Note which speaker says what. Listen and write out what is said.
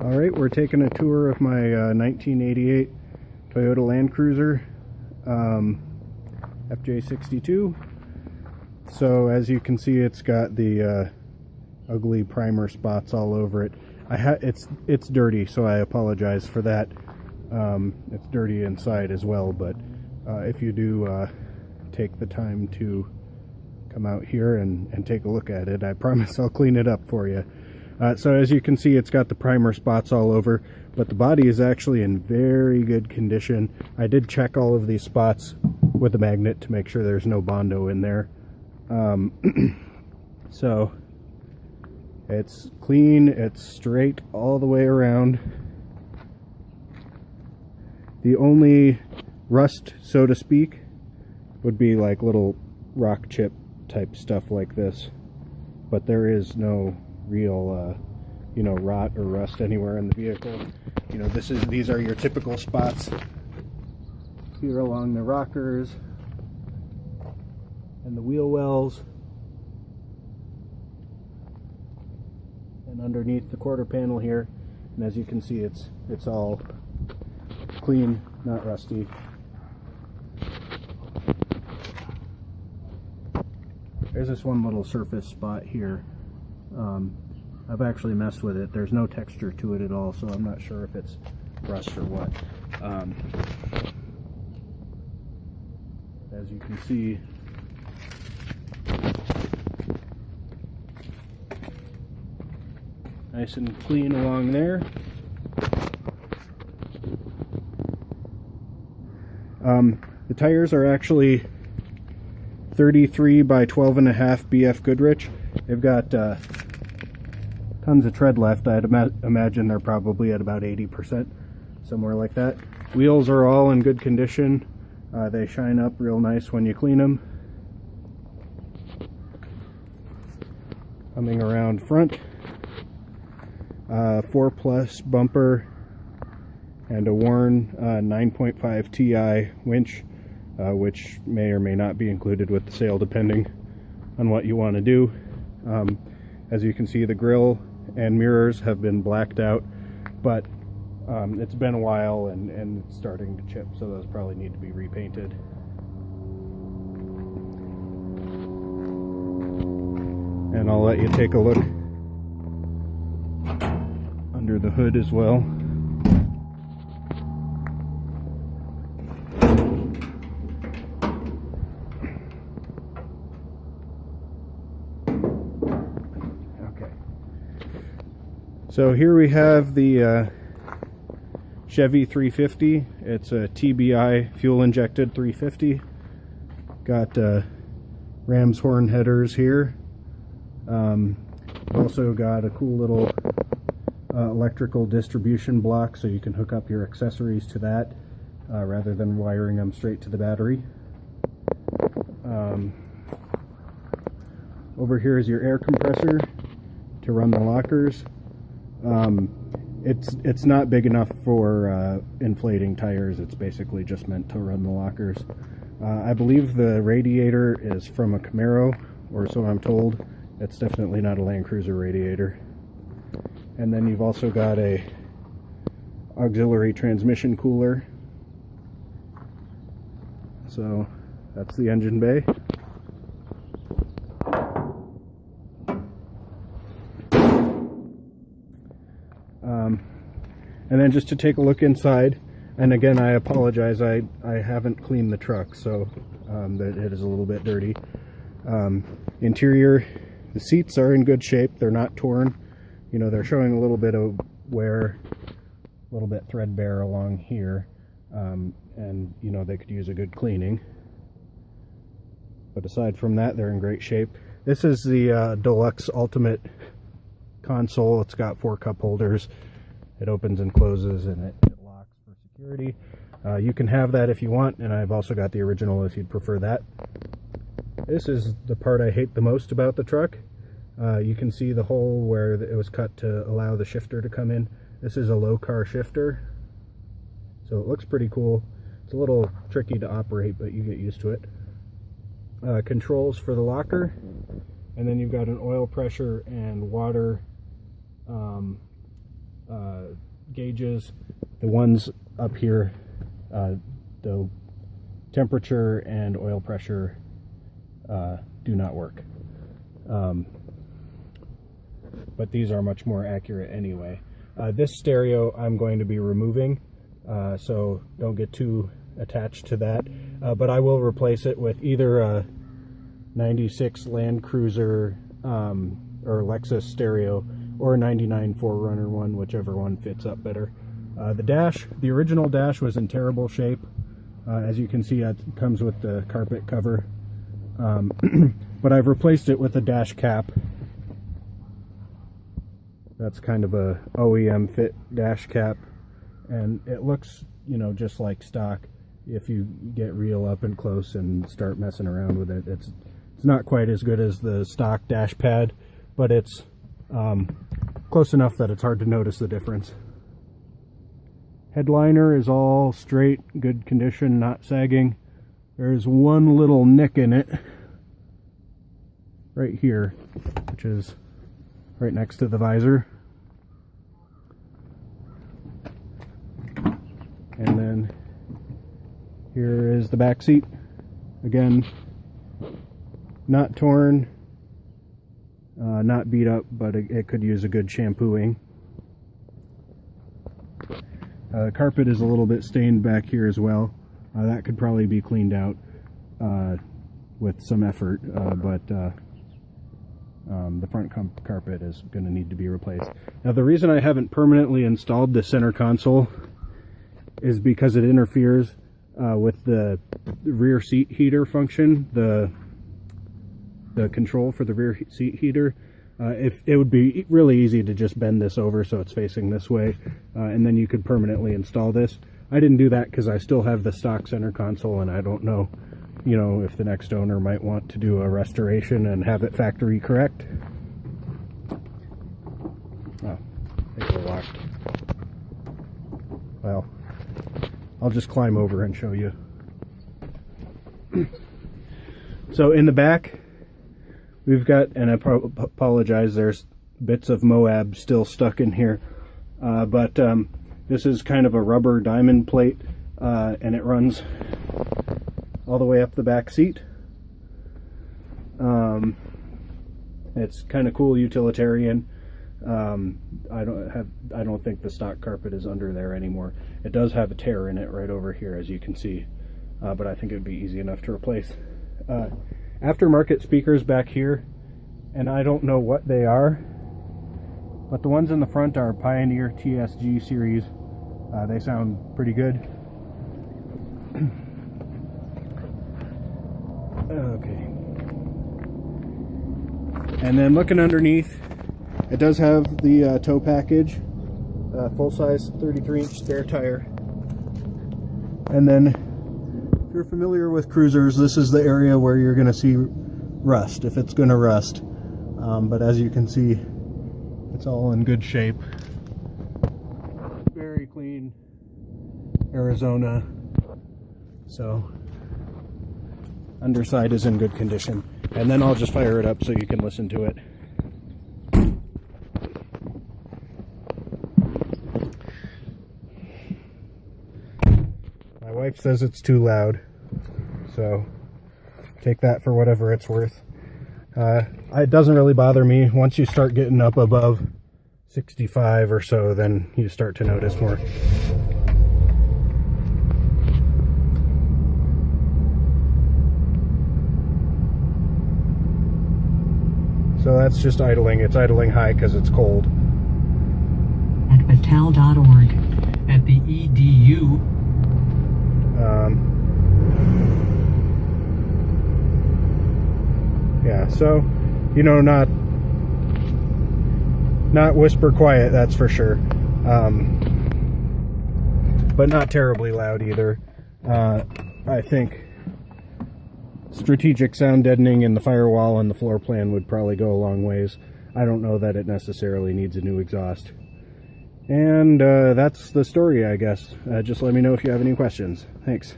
Speaker 1: Alright, we're taking a tour of my 1988 Toyota Land Cruiser FJ62. So as you can see, it's got the ugly primer spots all over it. It's dirty, so I apologize for that. It's dirty inside as well, but if you do take the time to come out here and take a look at it, I promise I'll clean it up for you. So as you can see, it's got the primer spots all over, but the body is actually in very good condition. I did check all of these spots with a magnet to make sure there's no Bondo in there. So it's clean, it's straight all the way around. The only rust, so to speak, would be like little rock chip type stuff like this, but there is no real rot or rust anywhere in the vehicle. These are your typical spots here along the rockers and the wheel wells and underneath the quarter panel here, and as you can see, it's all clean, not rusty. There's this one little surface spot here. I've actually messed with it. There's no texture to it at all, so I'm not sure if it's rust or what. As you can see, nice and clean along there. The tires are actually 33 by 12.5 BF Goodrich. They've got tons of tread left. I'd imagine they're probably at about 80%, somewhere like that. Wheels are all in good condition. They shine up real nice when you clean them. Coming around front, 4+ bumper and a worn 9.5 Ti winch, which may or may not be included with the sale depending on what you want to do. As you can see, the grille and mirrors have been blacked out, but it's been a while and it's starting to chip, so those probably need to be repainted. And I'll let you take a look under the hood as well. So here we have the Chevy 350. It's a TBI fuel injected 350. Got ram's horn headers here. Also got a cool little electrical distribution block, so you can hook up your accessories to that rather than wiring them straight to the battery. Over here is your air compressor to run the lockers. It's not big enough for inflating tires. It's basically just meant to run the lockers. I believe the radiator is from a Camaro, or so I'm told. It's definitely not a Land Cruiser radiator. And then you've also got a auxiliary transmission cooler. So that's the engine bay. And then just to take a look inside, and again I apologize, I haven't cleaned the truck, so that it is a little bit dirty. Interior, the seats are in good shape, they're not torn. They're showing a little bit of wear, a little bit threadbare along here, and they could use a good cleaning. But aside from that, they're in great shape. This is the Deluxe Ultimate console. It's got 4 cup holders. It opens and closes, and it locks for security. You can have that if you want, and I've also got the original if you'd prefer that. This is the part I hate the most about the truck. You can see the hole where it was cut to allow the shifter to come in. This is a low car shifter, so it looks pretty cool. It's a little tricky to operate, but you get used to it. Controls for the locker, and then you've got an oil pressure and water gauges. The ones up here, the temperature and oil pressure do not work. But these are much more accurate anyway. This stereo I'm going to be removing, so don't get too attached to that. But I will replace it with either a 96 Land Cruiser or Lexus stereo, or a 99 4Runner one, whichever one fits up better. The original dash was in terrible shape. As you can see, it comes with the carpet cover. But I've replaced it with a dash cap. That's kind of a OEM fit dash cap, and it looks, you know, just like stock. If you get real up and close and start messing around with it, it's not quite as good as the stock dash pad, but it's close enough that it's hard to notice the difference. Headliner is all straight, good condition, not sagging. There's one little nick in it right here, which is right next to the visor. And then here is the back seat. Again, not torn, not beat up, but it could use a good shampooing. The carpet is a little bit stained back here as well. That could probably be cleaned out with some effort, but the front carpet is going to need to be replaced. Now, the reason I haven't permanently installed the center console is because it interferes with the rear seat heater function, the control for the rear seat heater. If it would be really easy to just bend this over so it's facing this way, and then you could permanently install this. I didn't do that because I still have the stock center console, and I don't know, you know, if the next owner might want to do a restoration and have it factory correct. Oh, I think we're locked. Well, I'll just climb over and show you. So in the back, we've got, and I apologize, there's bits of Moab still stuck in here, but this is kind of a rubber diamond plate, and it runs all the way up the back seat. It's kind of cool, utilitarian. I don't think the stock carpet is under there anymore. It does have a tear in it right over here, as you can see, but I think it would be easy enough to replace. Aftermarket speakers back here, and I don't know what they are, but the ones in the front are Pioneer TSG series. They sound pretty good. Okay. And then looking underneath, it does have the tow package, full-size 33-inch spare tire. And then, if you're familiar with cruisers, this is the area where you're going to see rust, if it's going to rust. But as you can see, it's all in good shape. Very clean Arizona. So, underside is in good condition. And then I'll just fire it up so you can listen to it. My wife says it's too loud, so take that for whatever it's worth. It doesn't really bother me. Once you start getting up above 65 or so, then you start to notice more. So that's just idling. It's idling high because it's cold.
Speaker 2: At battelle.org. At the EDU.
Speaker 1: Yeah, so, you know, not whisper quiet, that's for sure. But not terribly loud either. I think strategic sound deadening in the firewall and the floor plan would probably go a long ways. I don't know that it necessarily needs a new exhaust. And that's the story, I guess. Just let me know if you have any questions. Thanks.